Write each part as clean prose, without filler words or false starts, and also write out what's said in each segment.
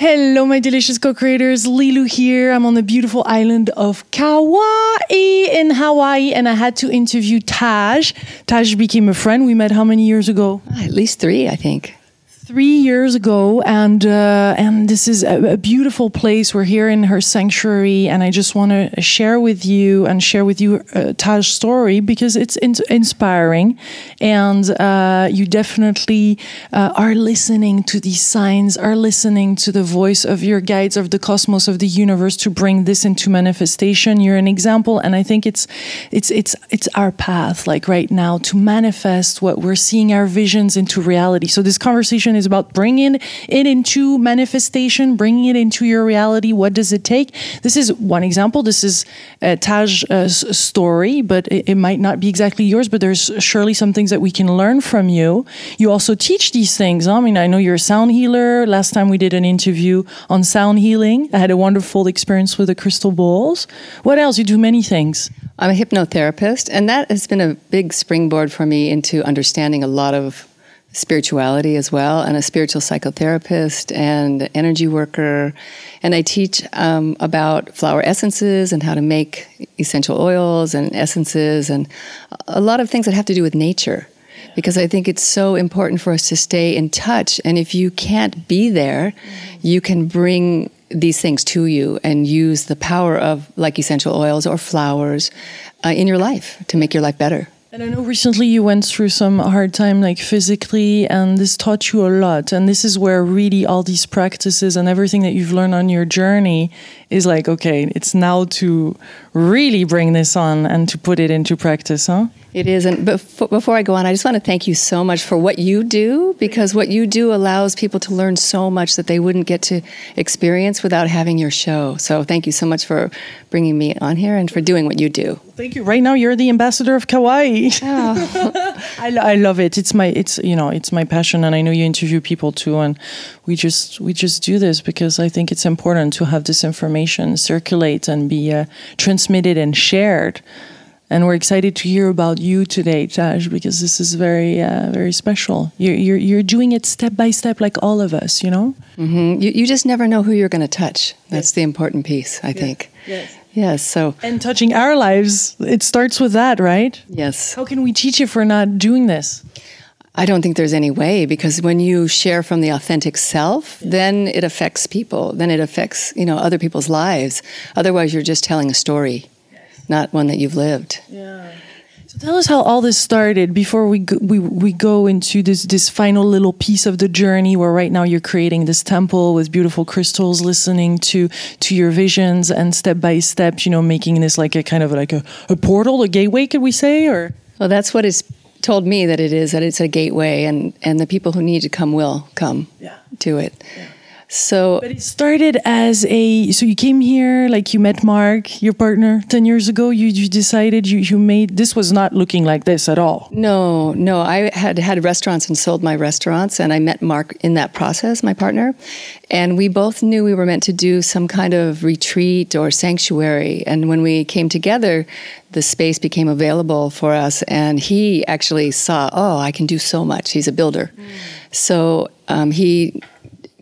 Hello, my delicious co-creators. Lilou here. I'm on the beautiful island of Kauai in Hawaii, and I had to interview Taj. Taj became a friend. We met how many years ago? At least 3, I think. 3 years ago, and this is a beautiful place. We're here in her sanctuary, and I just want to share with you Taj's story because it's inspiring, and you definitely are listening to these signs, are listening to the voice of your guides, of the cosmos, of the universe, to bring this into manifestation. You're an example, and I think it's our path, like right now, to manifest what we're seeing, our visions into reality. So this conversation is about bringing it into manifestation, bringing it into your reality. What does it take? This is one example. This is Taj's story, but it might not be exactly yours, but there's surely some things that we can learn from you. You also teach these things. I mean, I know you're a sound healer. Last time we did an interview on sound healing. I had a wonderful experience with the crystal bowls. What else? You do many things. I'm a hypnotherapist, and that has been a big springboard for me into understanding a lot of spirituality as well, and a spiritual psychotherapist and energy worker. And I teach about flower essences and how to make essential oils and essences and a lot of things that have to do with nature. Because I think it's so important for us to stay in touch. And if you can't be there, you can bring these things to you and use the power of like essential oils or flowers in your life to make your life better. And I know recently you went through some hard time, like physically, and this taught you a lot. And this is where really all these practices and everything that you've learned on your journey is like, okay, it's now to really bring this on and to put it into practice, huh? It is. And before I go on, I just want to thank you so much for what you do, because what you do allows people to learn so much that they wouldn't get to experience without having your show. So thank you so much for bringing me on here and for doing what you do. Thank you. Right now, you're the ambassador of Kauai. Oh. I love it. It's my passion, and I know you interview people too. And we just do this because I think it's important to have this information circulate and be transmitted and shared. And we're excited to hear about you today, Taj, because this is very, very special. You're doing it step by step, like all of us, you know. Mm-hmm. You just never know who you're going to touch. That's the important piece, I think. Yes. Yes. So. And touching our lives, it starts with that, right? Yes. How can we teach if we're not doing this? I don't think there's any way, because when you share from the authentic self, then it affects people. Then it affects, other people's lives. Otherwise, you're just telling a story. Not one that you've lived. Yeah. So tell us how all this started before we go into this final little piece of the journey where right now you're creating this temple with beautiful crystals, listening to your visions, and step by step, making this like a kind of like a portal, a gateway, could we say? Or well, that's what it's told me that it is, that it's a gateway, and the people who need to come will come to it. Yeah. But it started as so you came here, like you met Mark, your partner, 10 years ago. You decided you made, this was not looking like this at all. No. I had restaurants and sold my restaurants, and I met Mark in that process, my partner. And we both knew we were meant to do some kind of retreat or sanctuary. And when we came together, the space became available for us. And he actually saw, I can do so much. He's a builder. So he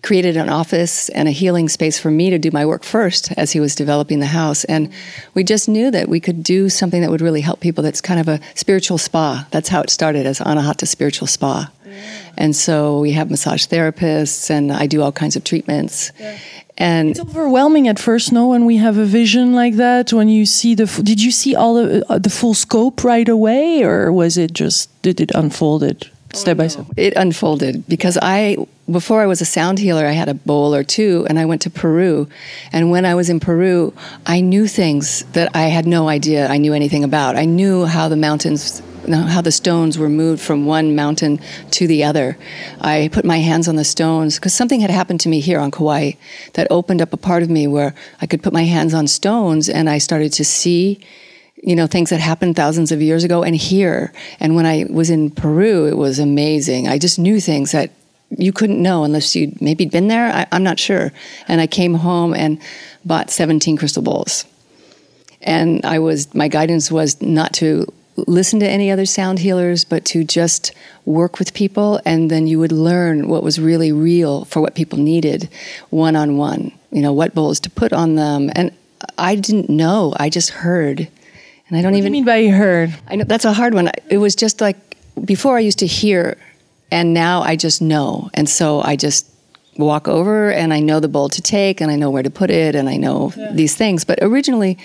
created an office and a healing space for me to do my work first as he was developing the house. And we just knew that we could do something that would really help people. That's kind of a spiritual spa. That's how it started, as Anahata Spiritual Spa. Yeah. And so we have massage therapists, and I do all kinds of treatments. Yeah. And it's overwhelming at first, no? When we have a vision like that, when you see did you see all the full scope right away, or did it unfold step by step? It unfolded because before I was a sound healer, I had a bowl or two, and I went to Peru. And when I was in Peru, I knew things that I had no idea I knew anything about. I knew how the stones were moved from one mountain to the other. I put my hands on the stones because something had happened to me here on Kauai that opened up a part of me where I could put my hands on stones, and I started to see things that happened thousands of years ago and here. And when I was in Peru, it was amazing. I just knew things that you couldn't know unless you'd maybe been there. I'm not sure. And I came home and bought 17 crystal bowls. And my guidance was not to listen to any other sound healers, but to just work with people, and then you would learn what was really real for what people needed one-on-one. What bowls to put on them. And I didn't know. I just heard. And I don't even... What do you mean by heard? I know that's a hard one. It was just like, before I used to hear, and now I just know. And so I just walk over and I know the bowl to take and I know where to put it and I know these things. But originally,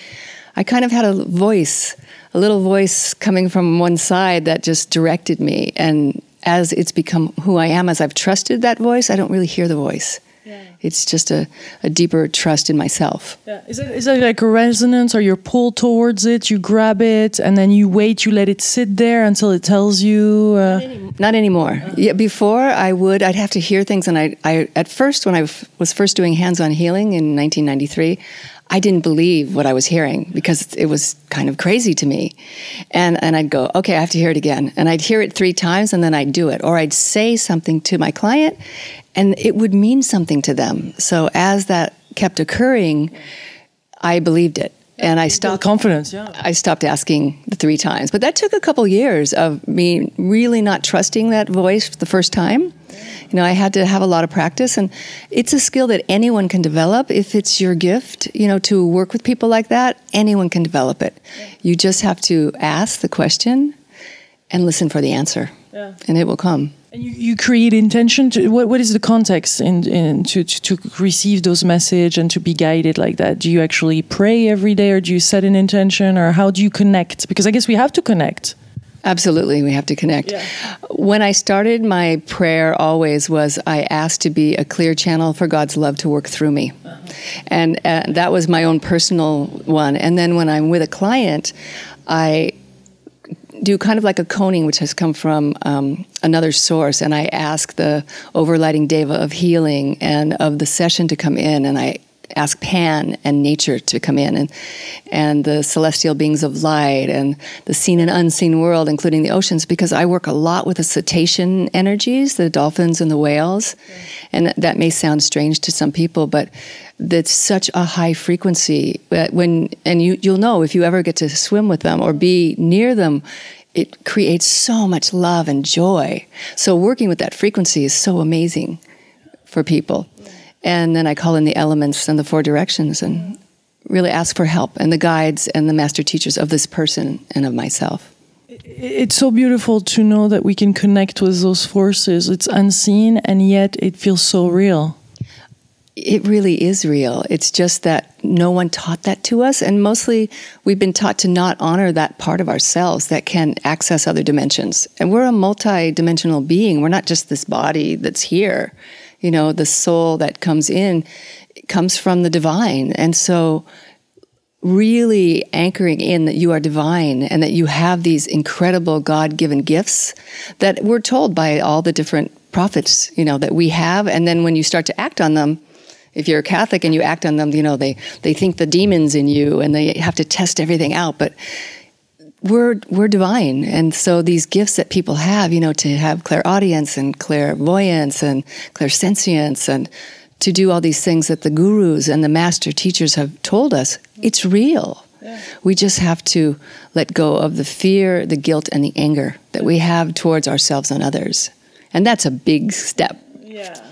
I kind of had a little voice coming from one side that just directed me. And as it's become who I am, as I've trusted that voice, I don't really hear the voice. Yeah. It's just a deeper trust in myself. Yeah. Is it like a resonance, or you're pulled towards it, you grab it, and then you wait, you let it sit there until it tells you? Not anymore. Yeah, before I'd have to hear things, and I at first, when I was first doing hands-on healing in 1993, I didn't believe what I was hearing because it was kind of crazy to me. And I'd go, okay, I have to hear it again. And I'd hear it 3 times and then I'd do it. Or I'd say something to my client and it would mean something to them. So as that kept occurring, I believed it. And I stopped... Confidence, yeah. I stopped asking the 3 times. But that took a couple years of me really not trusting that voice the first time. I had to have a lot of practice, and it's a skill that anyone can develop if it's your gift, to work with people like that. Anyone can develop it. You just have to ask the question and listen for the answer, and it will come. And you create intention. What is the context to receive those messages and to be guided like that? Do you actually pray every day, or do you set an intention, or how do you connect? Because I guess we have to connect. Absolutely, we have to connect. Yeah. When I started, my prayer always was I asked to be a clear channel for God's love to work through me. And that was my own personal one. And then when I'm with a client, I do kind of like a coning, which has come from another source, and I ask the overlighting deva of healing and of the session to come in, and I ask Pan and nature to come in, and the celestial beings of light and the seen and unseen world, including the oceans, because I work a lot with the cetacean energies, the dolphins and the whales. And that may sound strange to some people, but that's such a high frequency that you'll know if you ever get to swim with them or be near them, it creates so much love and joy. So working with that frequency is so amazing for people. And then I call in the elements and the 4 directions and really ask for help and the guides and the master teachers of this person and of myself. It's so beautiful to know that we can connect with those forces. It's unseen, and yet it feels so real. It really is real. It's just that no one taught that to us. And mostly we've been taught to not honor that part of ourselves that can access other dimensions. And we're a multi-dimensional being. We're not just this body that's here. The soul that comes in comes from the divine. And so really anchoring in that you are divine and that you have these incredible God-given gifts that we're told by all the different prophets, that we have. And then when you start to act on them, if you're a Catholic and you act on them, they think the demon's in you and they have to test everything out. But we're divine. And so these gifts that people have, to have clairaudience and clairvoyance and clairsentience and to do all these things that the gurus and the master teachers have told us, it's real. Yeah. We just have to let go of the fear, the guilt, and the anger that we have towards ourselves and others. And that's a big step. Yeah.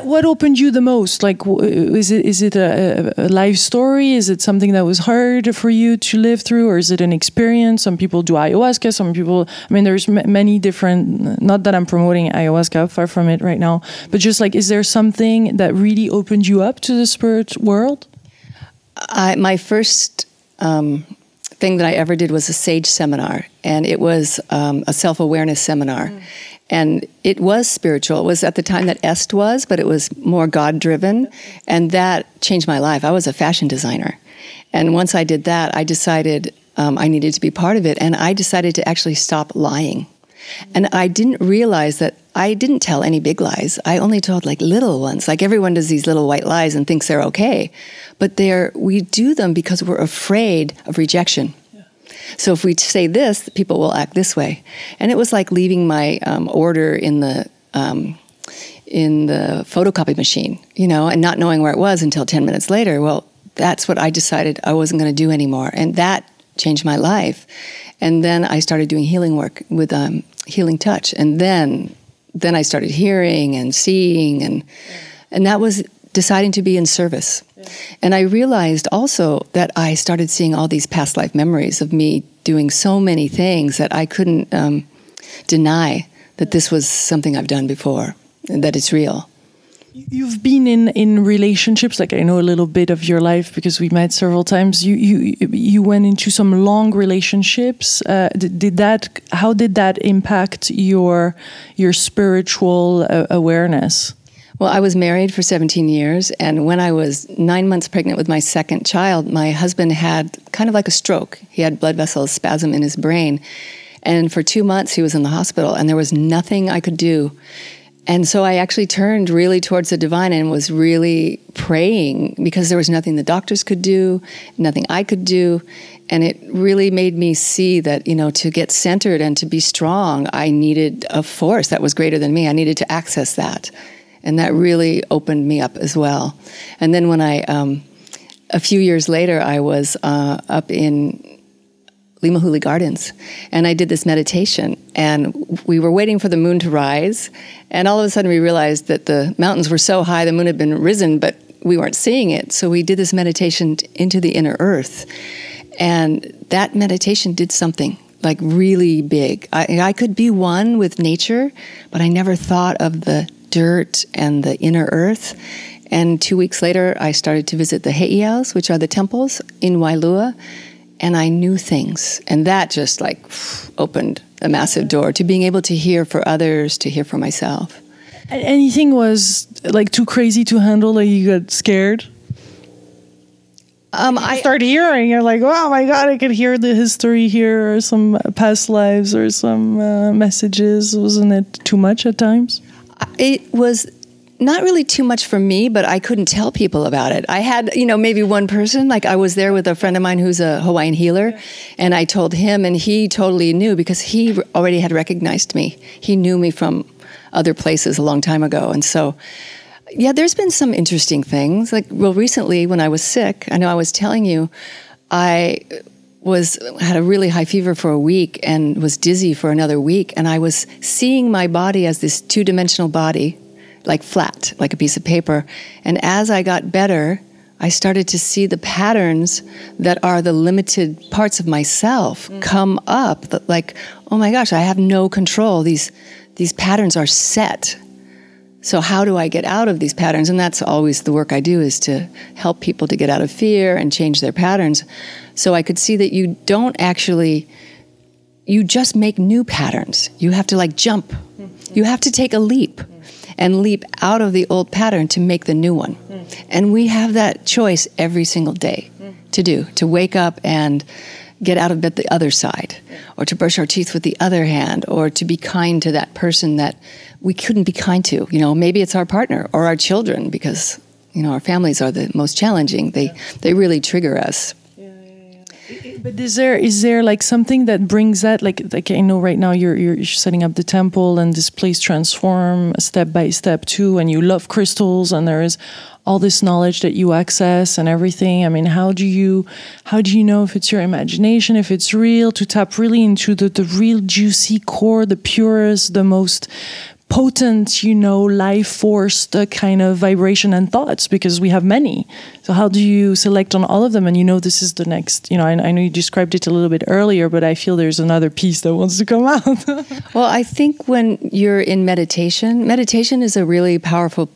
What opened you the most? Like, is it a life story? Is it something that was hard for you to live through, or is it an experience? Some people do ayahuasca. Some people, there's many different. Not that I'm promoting ayahuasca, far from it right now. But just like, is there something that really opened you up to the spirit world? My first thing that I ever did was a sage seminar, and it was a self-awareness seminar. And it was spiritual. It was at the time that Est was, but it was more God-driven. And that changed my life. I was a fashion designer. And once I did that, I decided I needed to be part of it. And I decided to actually stop lying. And I didn't realize that I didn't tell any big lies. I only told like little ones. Like everyone does these little white lies and thinks they're okay. But we do them because we're afraid of rejection. So if we say this, people will act this way. And it was like leaving my order in the photocopy machine, and not knowing where it was until 10 minutes later. Well, that's what I decided I wasn't going to do anymore. And that changed my life. And then I started doing healing work with healing touch. And then I started hearing and seeing, and that was deciding to be in service. Yeah. And I realized also that I started seeing all these past life memories of me doing so many things that I couldn't deny that this was something I've done before and that it's real. You've been in relationships, like I know a little bit of your life because we met several times. You went into some long relationships. How did that impact your spiritual awareness? Well, I was married for 17 years, and when I was 9 months pregnant with my second child, my husband had kind of like a stroke. He had blood vessel spasm in his brain, and for 2 months he was in the hospital, and there was nothing I could do. And so I actually turned really towards the divine and was really praying because there was nothing the doctors could do, nothing I could do. And it really made me see that, to get centered and to be strong, I needed a force that was greater than me. I needed to access that. And that really opened me up as well. And then when a few years later, I was up in Limahuli Gardens, and I did this meditation, and we were waiting for the moon to rise, and all of a sudden we realized that the mountains were so high, the moon had been risen, but we weren't seeing it. So we did this meditation into the inner earth, and that meditation did something like really big. I could be one with nature, but I never thought of the dirt and the inner earth. And 2 weeks later, I started to visit the heiaus, which are the temples in Wailua, and I knew things. And that just like opened a massive door to being able to hear for others, to hear for myself. Anything was like too crazy to handle, like you got scared? I started hearing, you're like, oh my God, I could hear the history here, or some past lives, or some messages. Wasn't it too much at times? It was not really too much for me, but I couldn't tell people about it. I had, maybe one person, like I was there with a friend of mine who's a Hawaiian healer, and I told him, and he totally knew because he already had recognized me. He knew me from other places a long time ago. And so, yeah, there's been some interesting things. Like, well, recently when I was sick, I know I was telling you, I had a really high fever for a week and was dizzy for another week. And I was seeing my body as this two-dimensional body, like flat, like a piece of paper. And as I got better, I started to see the patterns that are the limited parts of myself come up. Like, oh my gosh, I have no control. These patterns are set. So how do I get out of these patterns? And that's always the work I do, is to help people to get out of fear and change their patterns. So I could see that you just make new patterns. You have to like jump. You have to take a leap and leap out of the old pattern to make the new one. And we have that choice every single day to wake up and get out of bed the other side, or to brush our teeth with the other hand, or to be kind to that person that we couldn't be kind to. Maybe it's our partner or our children, because, our families are the most challenging. They really trigger us. But is there like something that brings that, like I know right now you're setting up the temple and this place transform step by step too, and you love crystals, and there is all this knowledge that you access and everything. I mean, how do you know if it's your imagination, if it's real, to tap really into the real juicy core, the purest, the most potent, life force, the kind of vibration and thoughts, because we have many. So how do you select on all of them? And this is the next, I know you described it a little bit earlier, but I feel there's another piece that wants to come out. Well, I think when you're in meditation is a really powerful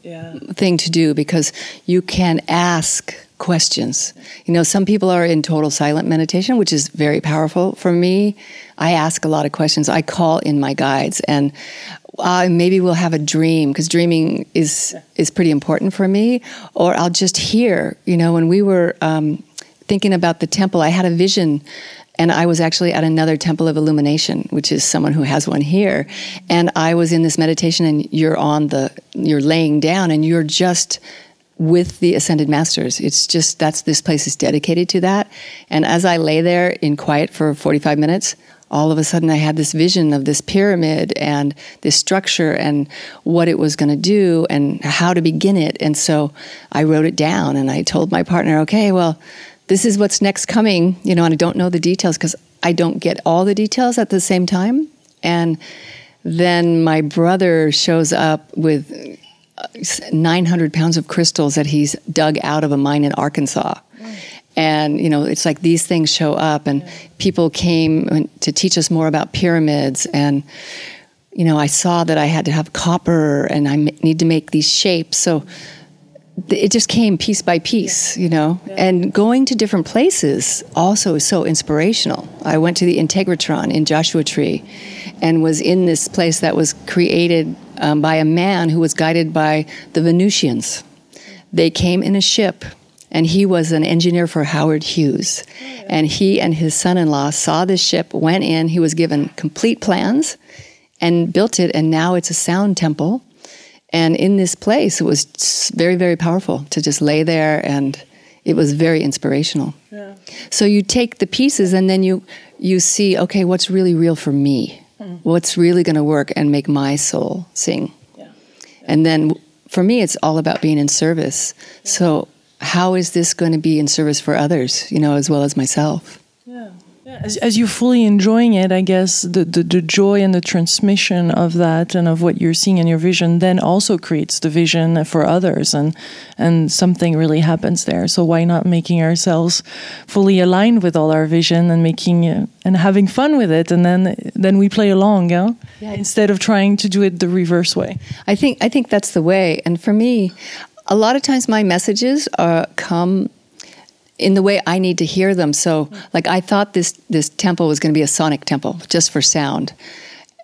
thing to do, because you can ask questions. Some people are in total silent meditation, which is very powerful. For me, I ask a lot of questions. I call in my guides, and maybe we'll have a dream, because dreaming is pretty important for me. Or I'll just hear, when we were thinking about the temple, I had a vision, and I was actually at another temple of illumination, which is someone who has one here. And I was in this meditation, and you're laying down, and you're just with the Ascended Masters. It's just, this place is dedicated to that. And as I lay there in quiet for 45 minutes, all of a sudden I had this vision of this pyramid and this structure and what it was going to do and how to begin it. And so I wrote it down, and I told my partner, okay, well, this is what's next coming, and I don't know the details because I don't get all the details at the same time. And then my brother shows up with 900 pounds of crystals that he's dug out of a mine in Arkansas. And, you know, it's like these things show up, and people came to teach us more about pyramids. And, you know, I saw that I had to have copper and I need to make these shapes. So it just came piece by piece, you know. And going to different places also is so inspirational. I went to the Integratron in Joshua Tree and was in this place that was created by a man who was guided by the Venusians. They came in a ship, and he was an engineer for Howard Hughes. And he and his son-in-law saw this ship, went in, he was given complete plans and built it, and now it's a sound temple. And in this place, it was very, very powerful to just lay there, and it was very inspirational. Yeah. So you take the pieces, and then you see, okay, what's really real for me? What's really going to work and make my soul sing? Yeah. And then for me, it's all about being in service. Yeah. So how is this going to be in service for others, you know, as well as myself? Yeah. Yeah. As you're fully enjoying it, I guess the joy and the transmission of that and of what you're seeing in your vision then also creates the vision for others, and something really happens there. So why not making ourselves fully aligned with all our vision and making and having fun with it, and then we play along, yeah? Instead of trying to do it the reverse way. I think that's the way. And for me, a lot of times my messages come in the way I need to hear them. So, like, I thought this temple was going to be a sonic temple, just for sound.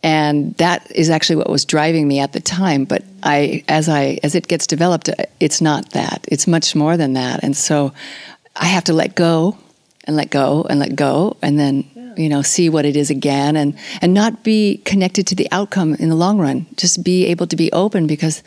And that is actually what was driving me at the time. But as it gets developed, it's not that. It's much more than that. And so I have to let go and let go and let go, and then, you know, see what it is again, and not be connected to the outcome in the long run. Just be able to be open, because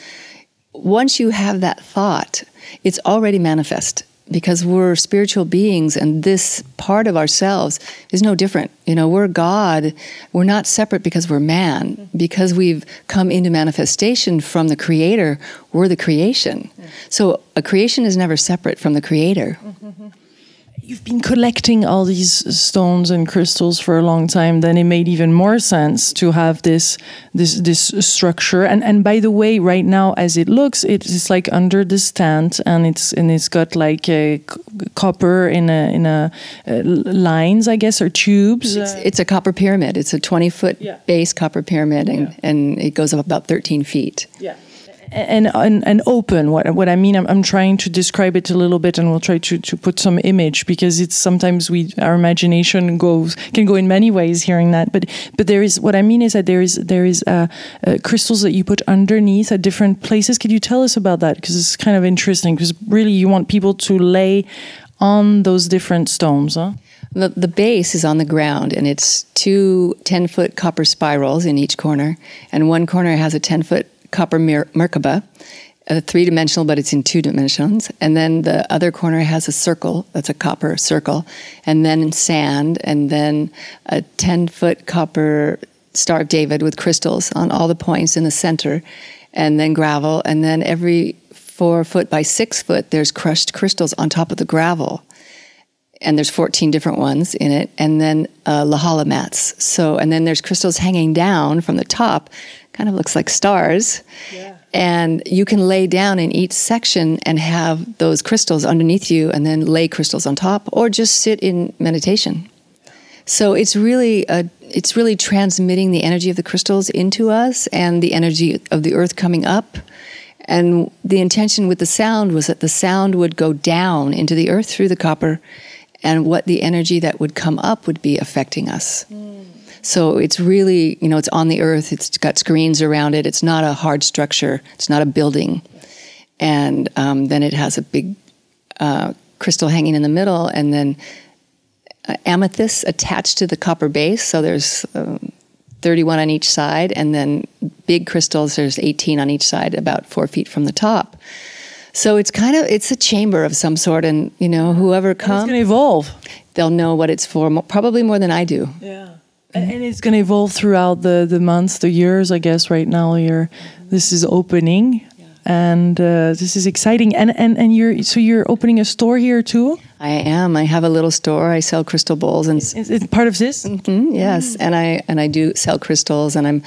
once you have that thought, it's already manifest. Because we're spiritual beings, and this part of ourselves is no different. You know, we're God. We're not separate because we're man. Because we've come into manifestation from the Creator, we're the creation. So a creation is never separate from the Creator. You've been collecting all these stones and crystals for a long time. Then it made even more sense to have this structure. And by the way, right now, as it looks, it's like under this tent, and it's got like a copper in a lines, I guess, or tubes. It's a copper pyramid. It's a 20-foot base copper pyramid, and it goes up about 13 feet. Yeah. And open. What I mean, I'm trying to describe it a little bit, and we'll try to put some image, because it's sometimes our imagination can go in many ways hearing that. But there is, what I mean is that there is crystals that you put underneath at different places. Could you tell us about that? Because it's kind of interesting. Because really, you want people to lay on those different stones, huh? The base is on the ground, and it's 2 10-foot copper spirals in each corner, and one corner has a 10-foot copper Merkaba, 3-dimensional, but it's in 2 dimensions. And then the other corner has a circle, that's a copper circle, and then sand, and then a 10-foot copper Star of David with crystals on all the points in the center, and then gravel, and then every 4 foot by 6 foot, there's crushed crystals on top of the gravel. And there's 14 different ones in it, and then lahala mats. So, and then there's crystals hanging down from the top, kind of looks like stars. Yeah. And you can lay down in each section and have those crystals underneath you, and then lay crystals on top, or just sit in meditation. So it's really transmitting the energy of the crystals into us, and the energy of the earth coming up. And the intention with the sound was that the sound would go down into the earth through the copper, and what the energy that would come up would be affecting us. So it's really, you know, it's on the earth, it's got screens around it, it's not a hard structure, it's not a building. And then it has a big crystal hanging in the middle, and then amethyst attached to the copper base, so there's 31 on each side, and then big crystals, there's 18 on each side, about 4 feet from the top. So it's a chamber of some sort, and, you know, whoever comes... It's going to evolve. They'll know what it's for, probably more than I do. Yeah. And it's going to evolve throughout the months, the years, I guess. Right now, this is opening. and this is exciting. And you're opening a store here too? I am. I have a little store. I sell crystal bowls, and is it part of this? Mm-hmm, yes, and I do sell crystals, and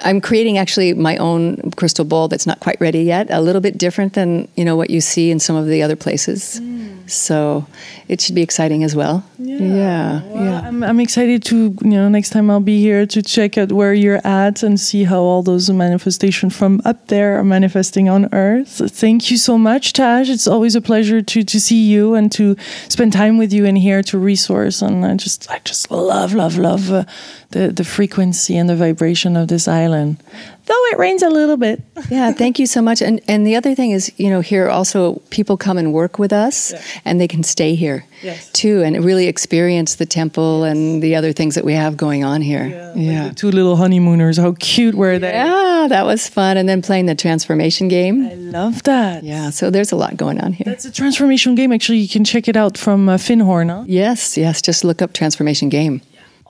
I'm creating actually my own crystal bowl that's not quite ready yet. A little bit different than what you see in some of the other places. So it should be exciting as well. Yeah. I'm excited to next time I'll be here to check out where you're at and see how all those manifestations from up there are manifesting on Earth. So thank you so much, Taj. It's always a pleasure to see you and to spend time with you in here to resource. And I just love the frequency and the vibration of this island. Though it rains a little bit. Yeah, thank you so much. And the other thing is, here also people come and work with us, and they can stay here too, and really experience the temple and the other things that we have going on here. Like the two little honeymooners. How cute were they? Yeah, that was fun. And then playing the transformation game. I love that. Yeah, so there's a lot going on here. That's a transformation game. Actually, you can check it out from Finhorn. Huh? Yes. Just look up transformation game.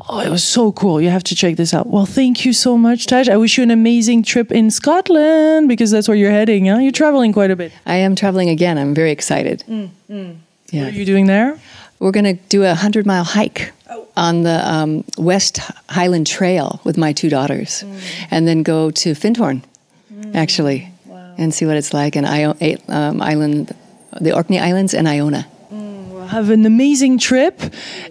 Oh, it was so cool. You have to check this out. Well, thank you so much, Taj. I wish you an amazing trip in Scotland, because that's where you're heading, huh? You're traveling quite a bit. I am traveling again. I'm very excited. Yeah. What are you doing there? We're going to do a 100-mile hike on the West Highland Trail with my two daughters, and then go to Findhorn, actually, and see what it's like in the Orkney Islands and Iona. Have an amazing trip.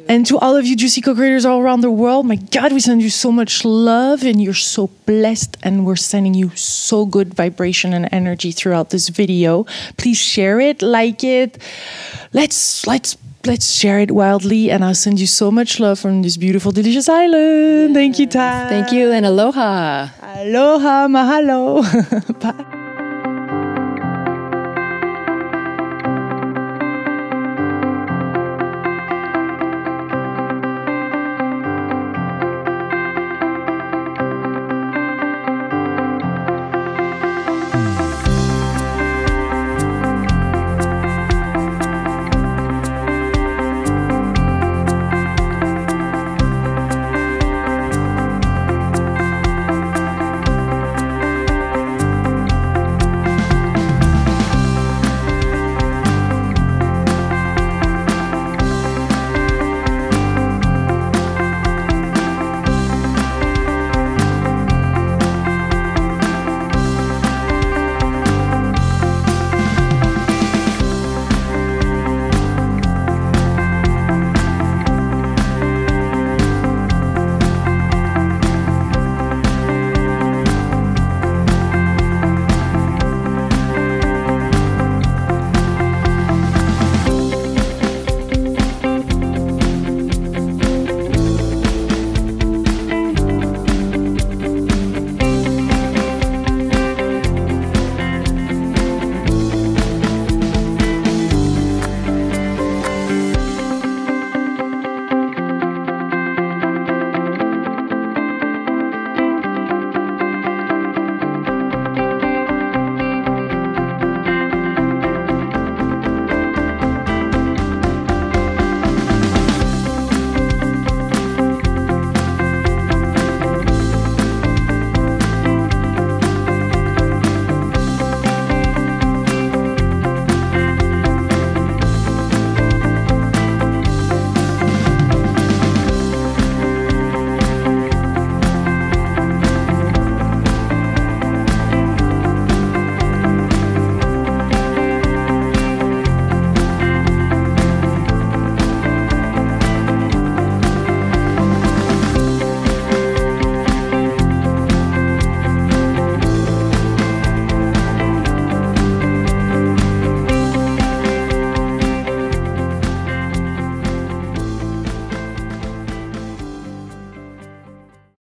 And to all of you Juicy Co-creators all around the world, my God, we send you so much love, and you're so blessed, and we're sending you so good vibration and energy throughout this video. Please share it, like it. Let's share it wildly, and I'll send you so much love from this beautiful, delicious island. Thank you, Taj. Thank you, and aloha. Aloha, mahalo. Bye.